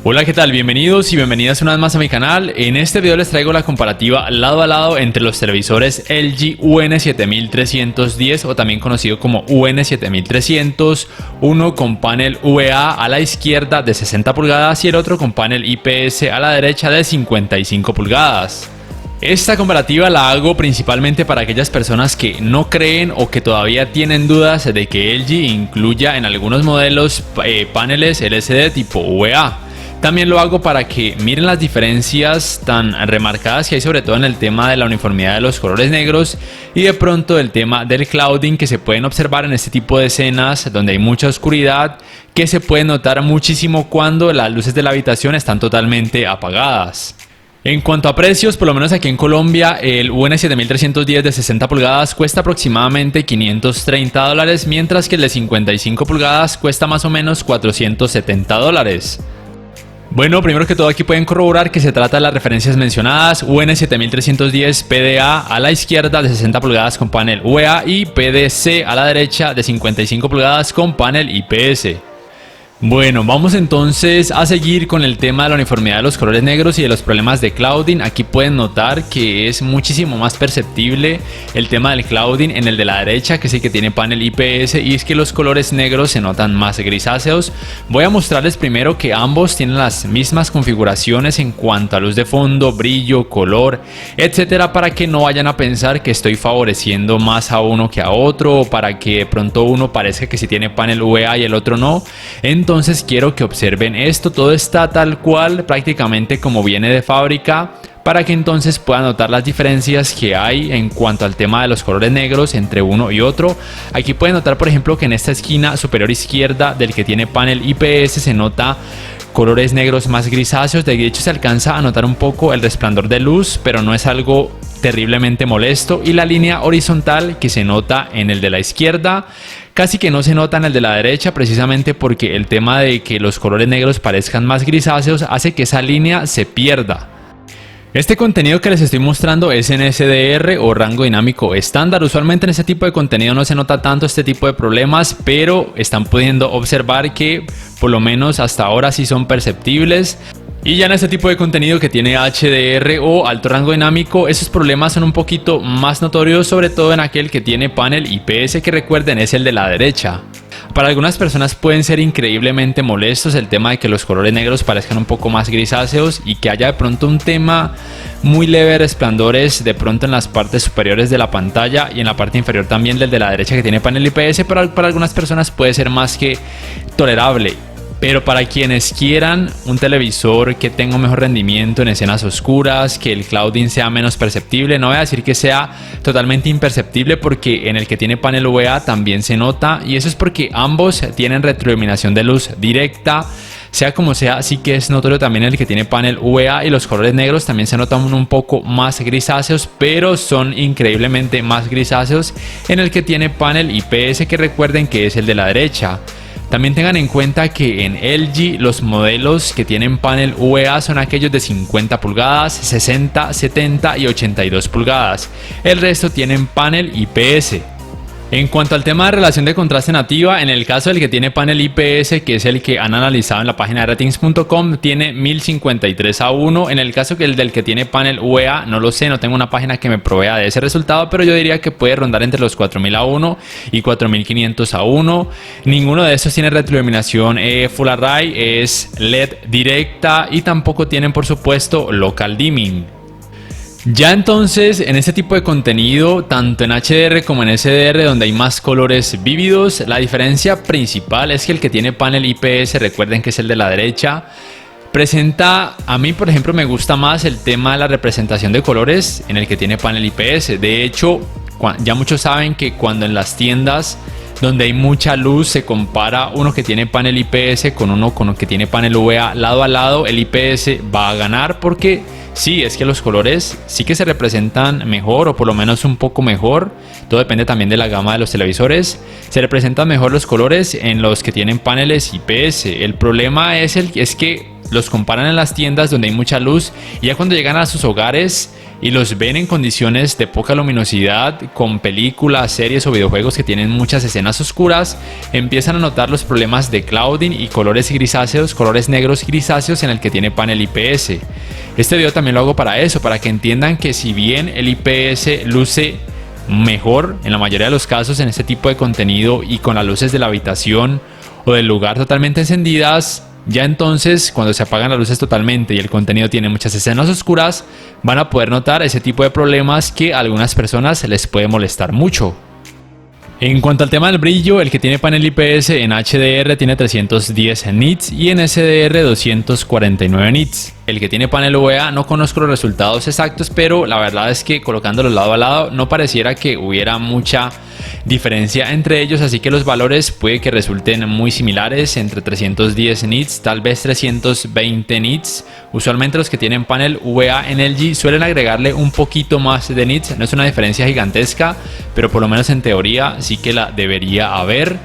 Hola, ¿qué tal? Bienvenidos y bienvenidas una vez más a mi canal. En este video les traigo la comparativa lado a lado entre los televisores LG UN7310 o también conocido como UN7300, uno con panel VA a la izquierda de 60 pulgadas y el otro con panel IPS a la derecha de 55 pulgadas. Esta comparativa la hago principalmente para aquellas personas que no creen o que todavía tienen dudas de que LG incluya en algunos modelos paneles LCD tipo VA. También lo hago para que miren las diferencias tan remarcadas que hay, sobre todo en el tema de la uniformidad de los colores negros y de pronto el tema del clouding que se pueden observar en este tipo de escenas donde hay mucha oscuridad, que se puede notar muchísimo cuando las luces de la habitación están totalmente apagadas. En cuanto a precios, por lo menos aquí en Colombia, el UN7310 de 60 pulgadas cuesta aproximadamente $530, mientras que el de 55 pulgadas cuesta más o menos $470. Bueno, primero que todo aquí pueden corroborar que se trata de las referencias mencionadas: UN7310 PDA a la izquierda de 60 pulgadas con panel VA y PDC a la derecha de 55 pulgadas con panel IPS. Bueno, vamos entonces a seguir con el tema de la uniformidad de los colores negros y de los problemas de clouding. Aquí pueden notar que es muchísimo más perceptible el tema del clouding en el de la derecha, que es el que tiene panel IPS, y es que los colores negros se notan más grisáceos. Voy a mostrarles primero que ambos tienen las mismas configuraciones en cuanto a luz de fondo, brillo, color, etcétera, para que no vayan a pensar que estoy favoreciendo más a uno que a otro, o para que de pronto uno parezca que sí tiene panel VA y el otro no. Entonces quiero que observen esto, todo está tal cual, prácticamente como viene de fábrica, para que entonces puedan notar las diferencias que hay en cuanto al tema de los colores negros entre uno y otro. Aquí pueden notar, por ejemplo, que en esta esquina superior izquierda del que tiene panel IPS se nota colores negros más grisáceos. De hecho se alcanza a notar un poco el resplandor de luz, pero no es algo terriblemente molesto, y la línea horizontal que se nota en el de la izquierda casi que no se nota en el de la derecha, precisamente porque el tema de que los colores negros parezcan más grisáceos hace que esa línea se pierda. Este contenido que les estoy mostrando es en SDR o rango dinámico estándar. Usualmente en este tipo de contenido no se nota tanto este tipo de problemas, pero están pudiendo observar que por lo menos hasta ahora sí son perceptibles. Y ya en este tipo de contenido que tiene HDR o alto rango dinámico, esos problemas son un poquito más notorios, sobre todo en aquel que tiene panel IPS, que recuerden es el de la derecha. Para algunas personas pueden ser increíblemente molestos el tema de que los colores negros parezcan un poco más grisáceos y que haya de pronto un tema muy leve de resplandores de pronto en las partes superiores de la pantalla y en la parte inferior también del de la derecha que tiene panel IPS. Para algunas personas puede ser más que tolerable. Pero para quienes quieran un televisor que tenga un mejor rendimiento en escenas oscuras, que el clouding sea menos perceptible, no voy a decir que sea totalmente imperceptible, porque en el que tiene panel VA también se nota, y eso es porque ambos tienen retroiluminación de luz directa. Sea como sea, sí que es notorio también el que tiene panel VA, y los colores negros también se notan un poco más grisáceos, pero son increíblemente más grisáceos en el que tiene panel IPS, que recuerden que es el de la derecha. También tengan en cuenta que en LG los modelos que tienen panel VA son aquellos de 50 pulgadas, 60, 70 y 82 pulgadas. El resto tienen panel IPS. En cuanto al tema de relación de contraste nativa, en el caso del que tiene panel IPS, que es el que han analizado en la página de ratings.com, tiene 1053:1. En el caso que el del que tiene panel VA, no lo sé, no tengo una página que me provea de ese resultado, pero yo diría que puede rondar entre los 4000:1 y 4500:1. Ninguno de estos tiene retroiluminación Full Array, es LED directa, y tampoco tienen, por supuesto, local dimming. Ya entonces, en este tipo de contenido, tanto en HDR como en SDR, donde hay más colores vívidos, la diferencia principal es que el que tiene panel IPS, recuerden que es el de la derecha, presenta, a mí por ejemplo me gusta más el tema de la representación de colores en el que tiene panel IPS. De hecho, ya muchos saben que cuando en las tiendas donde hay mucha luz se compara uno que tiene panel IPS con uno que tiene panel VA lado a lado, el IPS va a ganar, porque sí, es que los colores sí que se representan mejor, o por lo menos un poco mejor. Todo depende también de la gama de los televisores. Se representan mejor los colores en los que tienen paneles IPS. El problema es que los comparan en las tiendas donde hay mucha luz, y ya cuando llegan a sus hogares y los ven en condiciones de poca luminosidad, con películas, series o videojuegos que tienen muchas escenas oscuras, empiezan a notar los problemas de clouding y colores grisáceos, colores negros grisáceos en el que tiene panel IPS. Este video también lo hago para eso, para que entiendan que si bien el IPS luce mejor en la mayoría de los casos en este tipo de contenido y con las luces de la habitación o del lugar totalmente encendidas, ya entonces cuando se apagan las luces totalmente y el contenido tiene muchas escenas oscuras, van a poder notar ese tipo de problemas que a algunas personas les puede molestar mucho. En cuanto al tema del brillo, el que tiene panel IPS en HDR tiene 310 nits y en SDR 249 nits. El que tiene panel UVA no conozco los resultados exactos, pero la verdad es que colocándolos lado a lado no pareciera que hubiera mucha diferencia entre ellos, así que los valores puede que resulten muy similares, entre 310 nits, tal vez 320 nits. Usualmente los que tienen panel UVA en LG suelen agregarle un poquito más de nits, no es una diferencia gigantesca, pero por lo menos en teoría sí que la debería haber.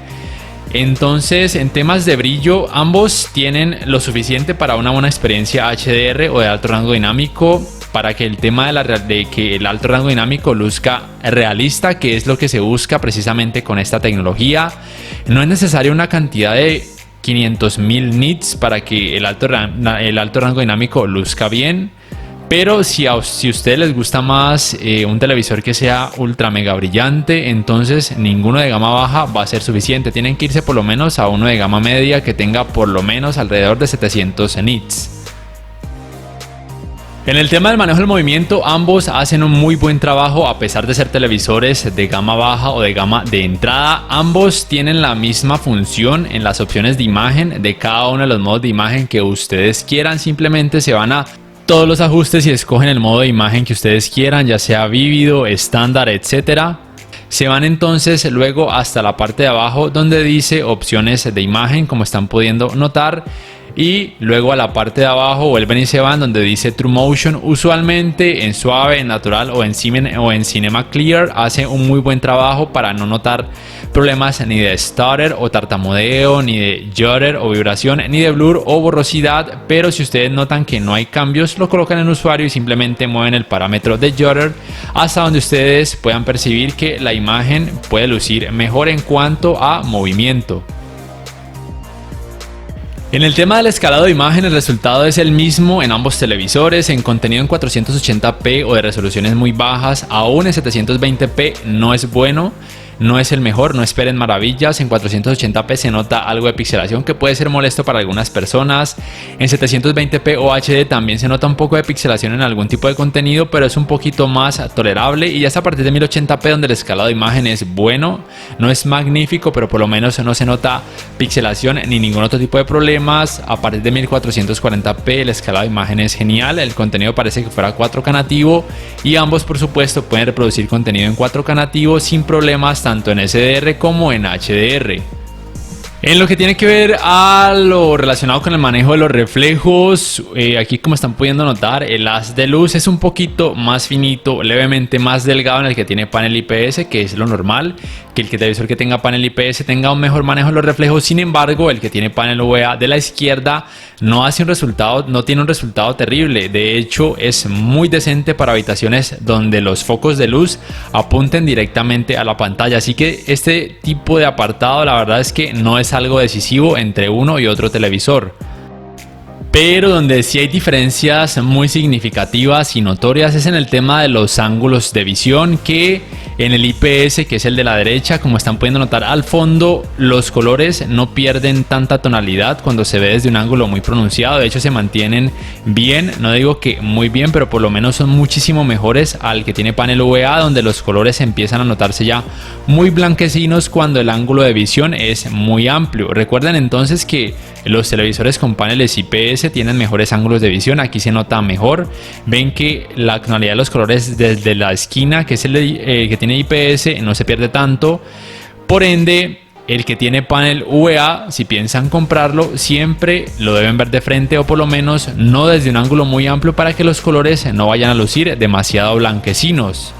Entonces, en temas de brillo, ambos tienen lo suficiente para una buena experiencia HDR o de alto rango dinámico, para que el tema de que el alto rango dinámico luzca realista, que es lo que se busca precisamente con esta tecnología. No es necesaria una cantidad de 500.000 nits para que el alto rango dinámico luzca bien. Pero si a ustedes les gusta más un televisor que sea ultra mega brillante, entonces ninguno de gama baja va a ser suficiente. Tienen que irse por lo menos a uno de gama media que tenga por lo menos alrededor de 700 nits. En el tema del manejo del movimiento, ambos hacen un muy buen trabajo a pesar de ser televisores de gama baja o de gama de entrada. Ambos tienen la misma función en las opciones de imagen de cada uno de los modos de imagen que ustedes quieran. Simplemente se van a todos los ajustes y escogen el modo de imagen que ustedes quieran, ya sea vívido, estándar, etcétera. Se van entonces luego hasta la parte de abajo donde dice opciones de imagen, como están pudiendo notar, y luego a la parte de abajo vuelven y se van donde dice True Motion. Usualmente en suave, en natural o en Cinema Clear hace un muy buen trabajo para no notar problemas ni de stutter o tartamudeo, ni de judder o vibración, ni de blur o borrosidad. Pero si ustedes notan que no hay cambios, lo colocan en usuario y simplemente mueven el parámetro de judder hasta donde ustedes puedan percibir que la imagen puede lucir mejor en cuanto a movimiento. En el tema del escalado de imagen, el resultado es el mismo en ambos televisores. En contenido en 480p o de resoluciones muy bajas, aún en 720p no es bueno. No es el mejor, no esperen maravillas. En 480p se nota algo de pixelación que puede ser molesto para algunas personas. En 720p o HD también se nota un poco de pixelación en algún tipo de contenido, pero es un poquito más tolerable. Y ya es a partir de 1080p donde el escalado de imagen es bueno. No es magnífico, pero por lo menos no se nota pixelación ni ningún otro tipo de problemas. A partir de 1440p el escalado de imagen es genial. El contenido parece que fuera 4K nativo y ambos por supuesto pueden reproducir contenido en 4K nativo sin problemas, tanto en SDR como en HDR. En lo que tiene que ver a lo relacionado con el manejo de los reflejos, aquí como están pudiendo notar, el haz de luz es un poquito más finito, levemente más delgado en el que tiene panel IPS, que es lo normal, que el televisor que tenga panel IPS tenga un mejor manejo de los reflejos. Sin embargo, el que tiene panel UVA de la izquierda no tiene un resultado terrible. De hecho, es muy decente para habitaciones donde los focos de luz apunten directamente a la pantalla. Así que este tipo de apartado, la verdad es que no es algo decisivo entre uno y otro televisor. Pero donde sí hay diferencias muy significativas y notorias es en el tema de los ángulos de visión, que en el IPS, que es el de la derecha, como están pudiendo notar al fondo, los colores no pierden tanta tonalidad cuando se ve desde un ángulo muy pronunciado. De hecho se mantienen bien, no digo que muy bien, pero por lo menos son muchísimo mejores al que tiene panel UVA, donde los colores empiezan a notarse ya muy blanquecinos cuando el ángulo de visión es muy amplio. Recuerden entonces que los televisores con paneles IPS tienen mejores ángulos de visión. Aquí se nota mejor. Ven que la tonalidad de los colores desde la esquina, que es el que tiene IPS, no se pierde tanto. Por ende, el que tiene panel UVA, si piensan comprarlo, siempre lo deben ver de frente, o por lo menos no desde un ángulo muy amplio, para que los colores no vayan a lucir demasiado blanquecinos.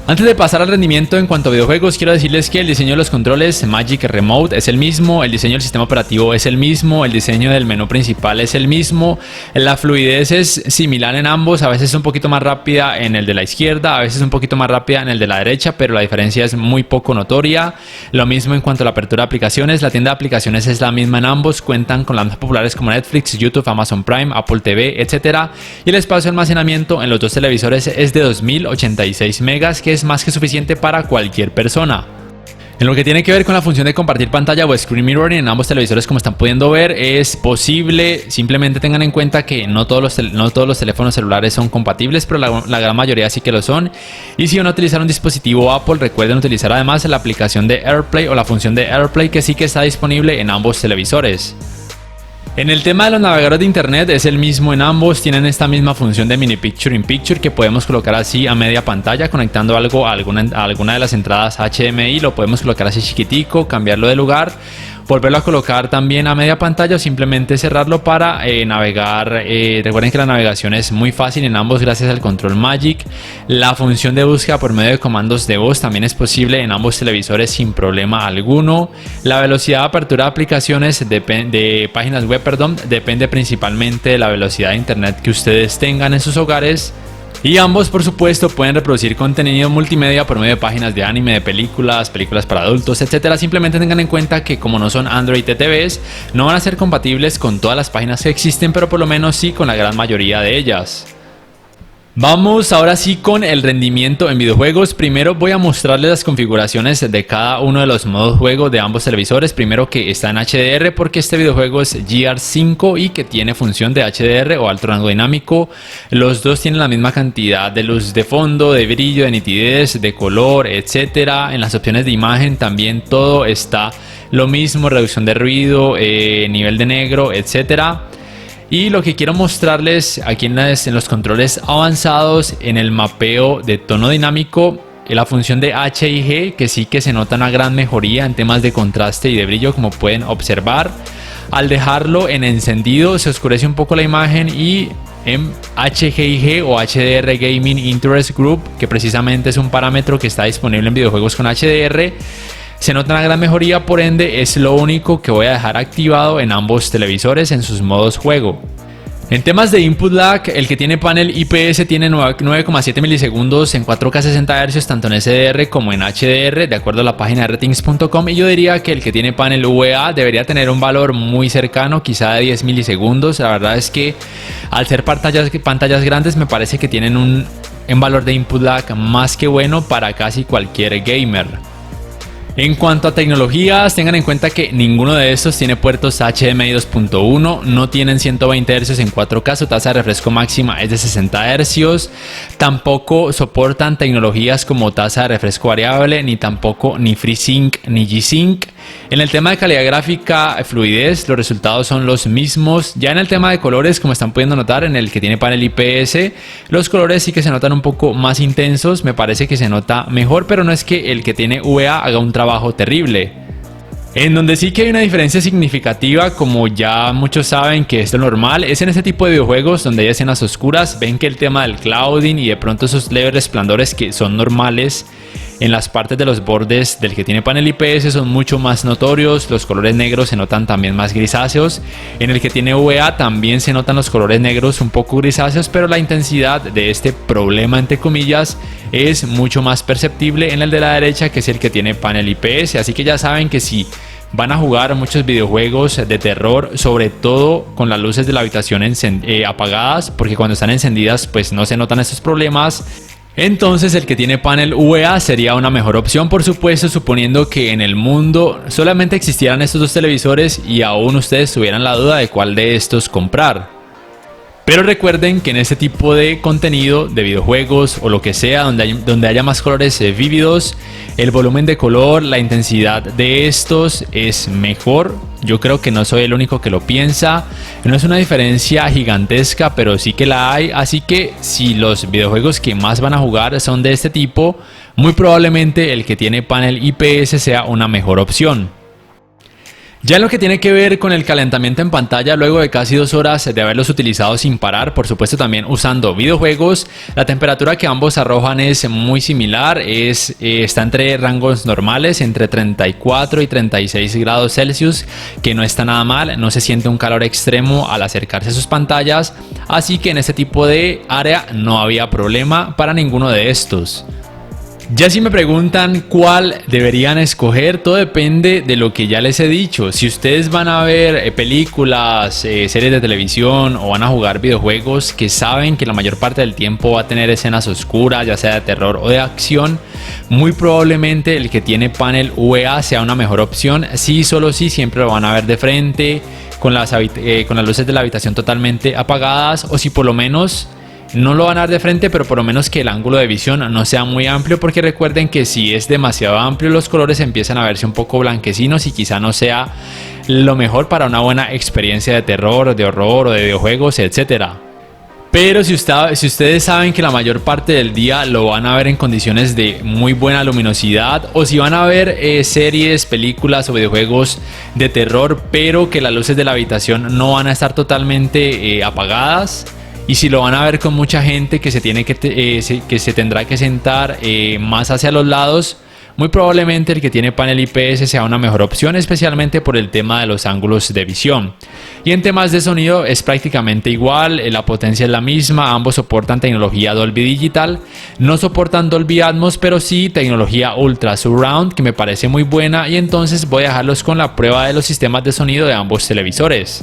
Antes de pasar al rendimiento en cuanto a videojuegos, quiero decirles que el diseño de los controles Magic Remote es el mismo, el diseño del sistema operativo es el mismo, el diseño del menú principal es el mismo, la fluidez es similar en ambos, a veces un poquito más rápida en el de la izquierda, a veces un poquito más rápida en el de la derecha, pero la diferencia es muy poco notoria. Lo mismo en cuanto a la apertura de aplicaciones, la tienda de aplicaciones es la misma en ambos, cuentan con las más populares como Netflix, YouTube, Amazon Prime, Apple TV, etc. Y el espacio de almacenamiento en los dos televisores es de 2086 megas, que es más que suficiente para cualquier persona. En lo que tiene que ver con la función de compartir pantalla o screen mirroring en ambos televisores, como están pudiendo ver, es posible. Simplemente tengan en cuenta que no todos los teléfonos celulares son compatibles, pero la gran mayoría sí que lo son. Y si van a utilizar un dispositivo Apple, recuerden utilizar además la aplicación de AirPlay o la función de AirPlay, que sí que está disponible en ambos televisores. En el tema de los navegadores de internet es el mismo en ambos, tienen esta misma función de mini picture in picture que podemos colocar así a media pantalla conectando algo a alguna de las entradas HDMI, lo podemos colocar así chiquitico, cambiarlo de lugar, volverlo a colocar también a media pantalla o simplemente cerrarlo para navegar. Recuerden que la navegación es muy fácil en ambos gracias al control Magic. La función de búsqueda por medio de comandos de voz también es posible en ambos televisores sin problema alguno. La velocidad de apertura de aplicaciones de páginas web, depende principalmente de la velocidad de internet que ustedes tengan en sus hogares. Y ambos, por supuesto, pueden reproducir contenido multimedia por medio de páginas de anime, de películas para adultos, etcétera. Simplemente tengan en cuenta que como no son Android TVs, no van a ser compatibles con todas las páginas que existen, pero por lo menos sí con la gran mayoría de ellas. Vamos ahora sí con el rendimiento en videojuegos. Primero voy a mostrarles las configuraciones de cada uno de los modos juego de ambos televisores. Primero que está en HDR porque este videojuego es GR5 y que tiene función de HDR o alto rango dinámico. Los dos tienen la misma cantidad de luz de fondo, de brillo, de nitidez, de color, etcétera. En las opciones de imagen también todo está lo mismo, reducción de ruido, nivel de negro, etcétera. Y lo que quiero mostrarles aquí en los controles avanzados, en el mapeo de tono dinámico, la función de H y G, que sí que se nota una gran mejoría en temas de contraste y de brillo, como pueden observar. Al dejarlo en encendido se oscurece un poco la imagen, y en HGIG o HDR Gaming Interest Group, que precisamente es un parámetro que está disponible en videojuegos con HDR, se nota una gran mejoría. Por ende es lo único que voy a dejar activado en ambos televisores en sus modos juego. En temas de input lag, el que tiene panel IPS tiene 9,7 milisegundos en 4K 60 Hz tanto en SDR como en HDR, de acuerdo a la página de ratings.com, y yo diría que el que tiene panel VA debería tener un valor muy cercano, quizá de 10 milisegundos. La verdad es que al ser pantallas grandes me parece que tienen un valor de input lag más que bueno para casi cualquier gamer. En cuanto a tecnologías, tengan en cuenta que ninguno de estos tiene puertos HDMI 2.1, no tienen 120 Hz en 4K, su tasa de refresco máxima es de 60 Hz, tampoco soportan tecnologías como tasa de refresco variable, ni tampoco ni FreeSync ni G-Sync. En el tema de calidad gráfica, fluidez, los resultados son los mismos. Ya en el tema de colores, como están pudiendo notar, en el que tiene panel IPS, los colores sí que se notan un poco más intensos, me parece que se nota mejor, pero no es que el que tiene VA haga un trabajo terrible. En donde sí que hay una diferencia significativa, como ya muchos saben que esto es normal, es en ese tipo de videojuegos donde hay escenas oscuras. Ven que el tema del clouding y de pronto esos leves resplandores que son normales en las partes de los bordes del que tiene panel IPS son mucho más notorios. Los colores negros se notan también más grisáceos. En el que tiene VA también se notan los colores negros un poco grisáceos, pero la intensidad de este problema, entre comillas, es mucho más perceptible en el de la derecha, que es el que tiene panel IPS. Así que ya saben que si van a jugar muchos videojuegos de terror, sobre todo con las luces de la habitación apagadas, porque cuando están encendidas pues no se notan estos problemas, entonces el que tiene panel VA sería una mejor opción, por supuesto, suponiendo que en el mundo solamente existieran estos dos televisores y aún ustedes tuvieran la duda de cuál de estos comprar. Pero recuerden que en este tipo de contenido de videojuegos o lo que sea donde haya más colores vívidos, el volumen de color, la intensidad de estos es mejor. Yo creo que no soy el único que lo piensa. No es una diferencia gigantesca, pero sí que la hay. Así que si los videojuegos que más van a jugar son de este tipo, muy probablemente el que tiene panel IPS sea una mejor opción. Ya en lo que tiene que ver con el calentamiento en pantalla, luego de casi 2 horas de haberlos utilizado sin parar, por supuesto también usando videojuegos, la temperatura que ambos arrojan es muy similar, está entre rangos normales, entre 34 y 36 grados Celsius, que no está nada mal, no se siente un calor extremo al acercarse a sus pantallas, así que en este tipo de área no había problema para ninguno de estos. Ya si me preguntan cuál deberían escoger, todo depende de lo que ya les he dicho. Si ustedes van a ver películas, series de televisión o van a jugar videojuegos que saben que la mayor parte del tiempo va a tener escenas oscuras, ya sea de terror o de acción, muy probablemente el que tiene panel VA sea una mejor opción. Sí, solo sí, siempre lo van a ver de frente, con las luces de la habitación totalmente apagadas, o si por lo menos no lo van a ver de frente, pero por lo menos que el ángulo de visión no sea muy amplio, porque recuerden que si es demasiado amplio los colores empiezan a verse un poco blanquecinos y quizá no sea lo mejor para una buena experiencia de terror, de horror o de videojuegos, etcétera. Pero si ustedes saben que la mayor parte del día lo van a ver en condiciones de muy buena luminosidad, o si van a ver series, películas o videojuegos de terror, pero que las luces de la habitación no van a estar totalmente apagadas, y si lo van a ver con mucha gente que se tendrá que sentar más hacia los lados, muy probablemente el que tiene panel IPS sea una mejor opción, especialmente por el tema de los ángulos de visión. Y en temas de sonido es prácticamente igual, la potencia es la misma, ambos soportan tecnología Dolby Digital, no soportan Dolby Atmos, pero sí tecnología Ultra Surround, que me parece muy buena, y entonces voy a dejarlos con la prueba de los sistemas de sonido de ambos televisores.